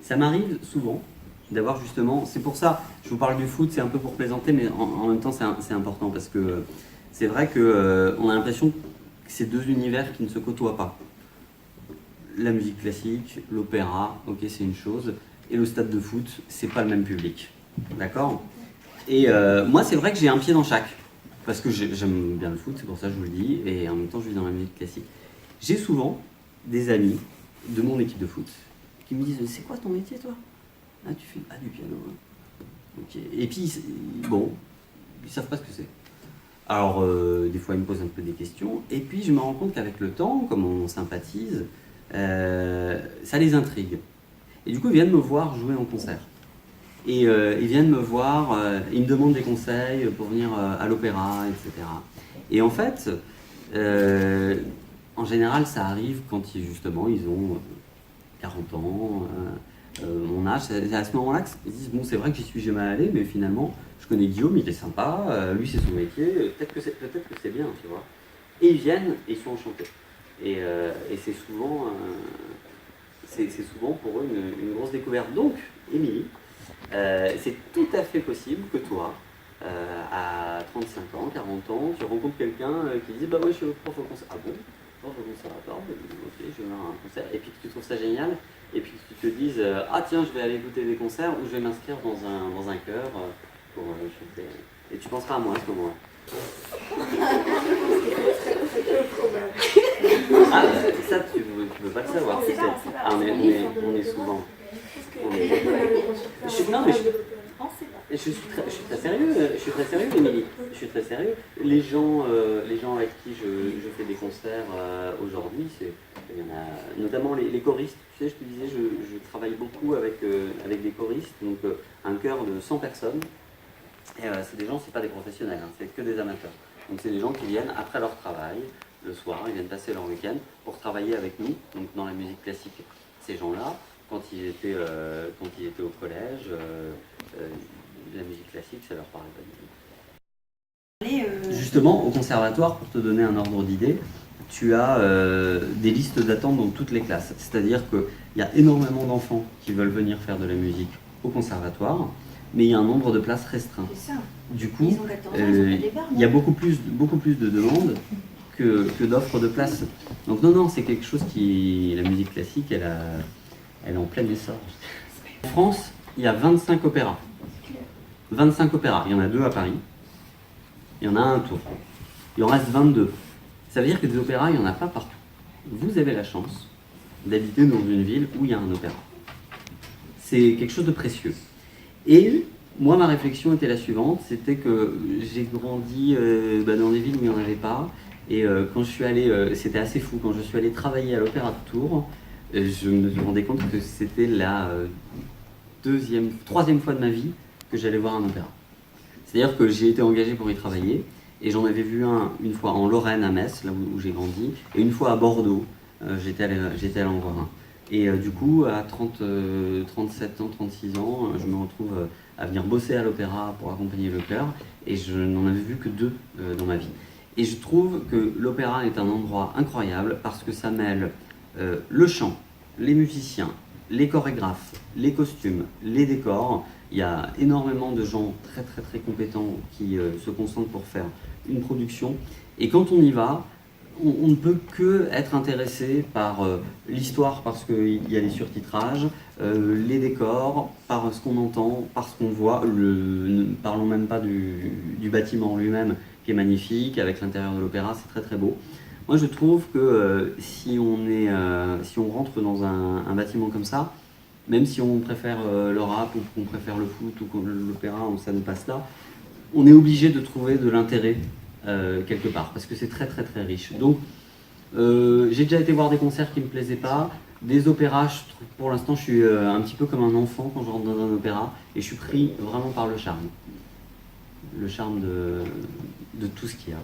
Ça m'arrive souvent d'avoir justement, c'est pour ça, je vous parle du foot, c'est un peu pour plaisanter, mais en même temps c'est important parce que c'est vrai qu'on a l'impression que c'est deux univers qui ne se côtoient pas. La musique classique, l'opéra, ok c'est une chose, et le stade de foot, c'est pas le même public. D'accord? Et moi c'est vrai que j'ai un pied dans chaque, parce que j'aime bien le foot, c'est pour ça que je vous le dis, et en même temps je vis dans la musique classique. J'ai souvent des amis de mon équipe de foot qui me disent « C'est quoi ton métier toi ?» Ah, tu fais du piano. Ok. Et puis, bon, ils savent pas ce que c'est. Alors, des fois, ils me posent un peu des questions. Et puis, je me rends compte qu'avec le temps, comme on sympathise, ça les intrigue. Et du coup, ils viennent me voir jouer en concert. Et ils viennent me voir, ils me demandent des conseils pour venir à l'opéra, etc. Et en fait, en général, ça arrive quand justement, ils ont 40 ans, mon âge, c'est à ce moment-là qu'ils disent bon c'est vrai que j'y suis jamais allé, mais finalement je connais Guillaume, il est sympa, lui c'est son métier, peut-être que c'est bien, tu vois. Et ils viennent et ils sont enchantés. Et c'est souvent, c'est souvent pour eux une grosse découverte. Donc, Émilie, c'est tout à fait possible que toi, à 35 ans, 40 ans, tu rencontres quelqu'un qui dit bah ouais je suis prof au concert. Ah bon? Prof au conservatoire, ok, je vais voir un concert. Et puis que tu trouves ça génial, et puis que tu te dises ah tiens je vais aller écouter des concerts ou je vais m'inscrire dans un chœur pour chanter. Et tu penseras à moi à ce moment-là. Ah ça tu veux pas le savoir. Ah on est souvent. Non mais je suis très sérieux, Émilie. Je suis très sérieux. Les gens avec qui je fais des concerts aujourd'hui, il y en a notamment les choristes. Tu sais, je te disais, je travaille beaucoup avec des choristes, donc un chœur de 100 personnes. Et c'est des gens, c'est pas des professionnels, hein, c'est que des amateurs. Donc c'est des gens qui viennent après leur travail, le soir, ils viennent passer leur week-end pour travailler avec nous, donc dans la musique classique. Ces gens-là, quand ils étaient au collège, la musique classique, ça leur parlait pas du tout. Justement, au conservatoire, pour te donner un ordre d'idée, tu as des listes d'attente dans toutes les classes. C'est-à-dire qu'il y a énormément d'enfants qui veulent venir faire de la musique au conservatoire, mais il y a un nombre de places restreint. C'est ça. Du coup, il y a beaucoup plus de demandes que d'offres de places. Donc non, c'est quelque chose qui... La musique classique, elle est en plein essor. En France, il y a 25 opéras. 25 opéras. Il y en a 2 à Paris. Il y en a un à Tours. Il en reste 22. Ça veut dire que des opéras, il n'y en a pas partout. Vous avez la chance d'habiter dans une ville où il y a un opéra. C'est quelque chose de précieux. Et moi, ma réflexion était la suivante, c'était que j'ai grandi dans des villes où il n'y en avait pas. Et quand je suis allé, c'était assez fou, quand je suis allé travailler à l'Opéra de Tours, je me rendais compte que c'était la troisième fois de ma vie que j'allais voir un opéra. C'est-à-dire que j'ai été engagé pour y travailler, et j'en avais vu une fois en Lorraine, à Metz, là où j'ai grandi, et une fois à Bordeaux, j'étais allé en voir un. Et du coup, à 37 ans, 36 ans, je me retrouve à venir bosser à l'opéra pour accompagner le chœur, et je n'en avais vu que 2 dans ma vie. Et je trouve que l'opéra est un endroit incroyable parce que ça mêle le chant, les musiciens, les chorégraphes, les costumes, les décors. Il y a énormément de gens très très très compétents qui se concentrent pour faire une production. Et quand on y va, on ne peut que être intéressé par l'histoire parce qu'il y a des surtitrages, les décors, par ce qu'on entend, par ce qu'on voit. Ne parlons même pas du bâtiment lui-même qui est magnifique, avec l'intérieur de l'opéra, c'est très très beau. Moi je trouve que si on rentre dans un bâtiment comme ça, même si on préfère le rap ou qu'on préfère le foot ou l'opéra, ça nous passe là, on est obligé de trouver de l'intérêt quelque part, parce que c'est très très très riche. Donc j'ai déjà été voir des concerts qui ne me plaisaient pas, des opéras, pour l'instant je suis un petit peu comme un enfant quand je rentre dans un opéra, et je suis pris vraiment par le charme de tout ce qu'il y a.